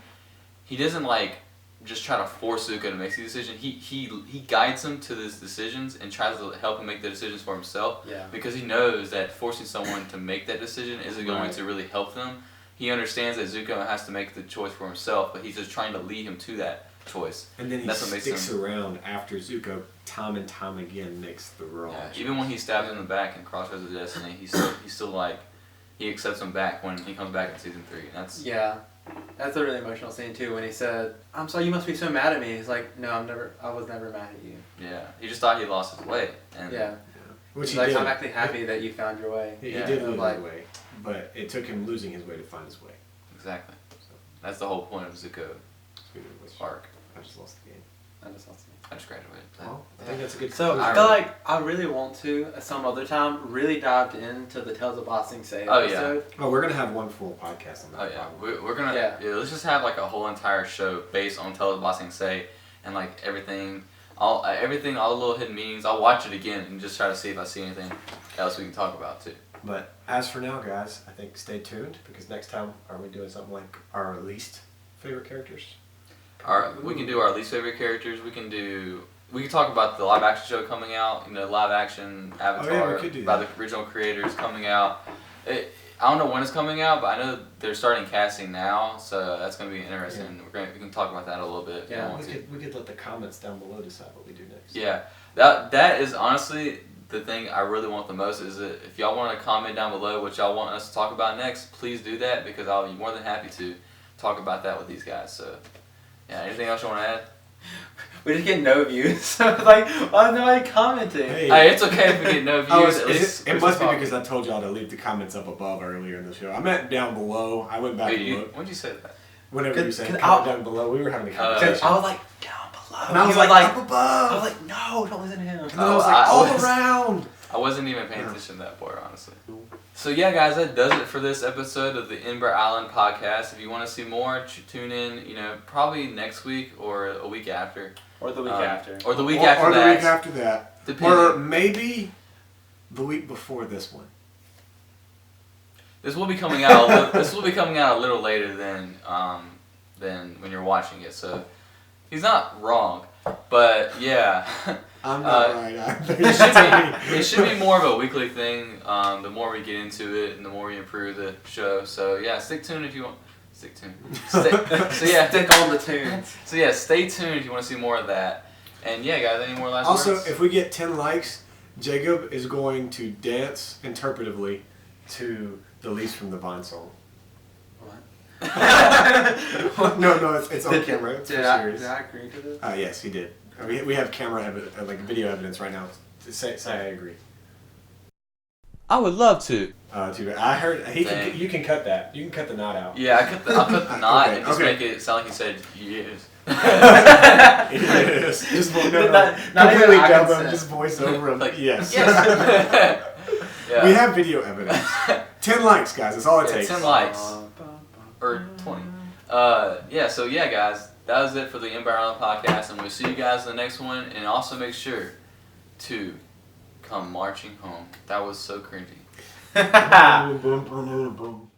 like just try to force Zuko to make the decision. He guides him to his decisions and tries to help him make the decisions for himself. Yeah. Because he knows that forcing someone to make that decision isn't going to really help them. He understands that Zuko has to make the choice for himself, but he's just trying to lead him to that choice. And then he sticks around after Zuko time and time again makes the wrong choice. Even when he stabs him in the back in Crossroads of Destiny, he's still like, he accepts him back when he comes back in season 3. That's a really emotional scene too, when he said, "I'm sorry, you must be so mad at me." He's like, "No, I was never mad at you." Yeah, he just thought he lost his way. And Which he's like, "I'm actually happy that you found your way." He did lose his way, but it took him losing his way to find his way. Exactly. So that's the whole point of Zuko arc. I just lost the game. I just graduated. Well, I think that's a good. So I feel like I really want to, at some other time, really dive into the Tales of Ba Sing Se episode. Oh, we're gonna have one full podcast on that. Oh yeah, we're gonna. Let's just have like a whole entire show based on Tales of Ba Sing Se and like everything, all the little hidden meanings. I'll watch it again and just try to see if I see anything else we can talk about too. But as for now, guys, I think stay tuned, because next time are we doing something like our least favorite characters? We can do our least favorite characters. We can talk about the live action show coming out. Live action Avatar by the original creators coming out. I don't know when it's coming out, but I know they're starting casting now, so that's gonna be interesting. Yeah. We can talk about that a little bit. Yeah, we could let the comments down below decide what we do next. Yeah, that is honestly the thing I really want the most, is that if y'all want to comment down below what y'all want us to talk about next, please do that, because I'll be more than happy to talk about that with these guys. So, yeah, anything else you want to add? We just get no views. So it's like, why is nobody commenting? Hey, it's okay if we get no views. It must be because I told y'all to leave the comments up above earlier in the show. I meant down below. I went back and looked. When'd you say that? Whenever you said comment down below, we were having a conversation. I was like, down below. And I was like, up above. I was like, no, don't listen to him. And then I was like, all around. I wasn't even paying attention to that part, honestly. So yeah, guys, that does it for this episode of the Ember Island podcast. If you want to see more, tune in, probably next week or a week after. Or the week after. Or the week after that. Or the week after that. Depending. Or maybe the week before this one. This will be coming out. This will be coming out a little later than when you're watching it. So he's not wrong, but yeah. I'm not right. It should be more of a weekly thing. The more we get into it, and the more we improve the show. So yeah, stick tuned if you want. Stick tuned. Stick on the tunes. So yeah, stay tuned if you want to see more of that. And yeah, guys, any more last words? Also, if we get 10 likes, Jacob is going to dance interpretively to the Leaves from the Vine song. What? No, it's on camera. It's serious. Did I agree to this? Yes, he did. We have camera evidence, video evidence right now. Say I agree. I would love to. I heard you can cut that. You can cut the knot out. Yeah, I'll cut the knot and just make it sound like he said yes. Yes. Just completely dub him, just voice over him. Like, yes. Yeah. We have video evidence. 10 likes, guys. That's all it takes. 10 likes. Or 20. So yeah, guys, that was it for the Ember Island podcast, and we'll see you guys in the next one. And also make sure to come marching home. That was so cringy. Boom, boom, boom, boom.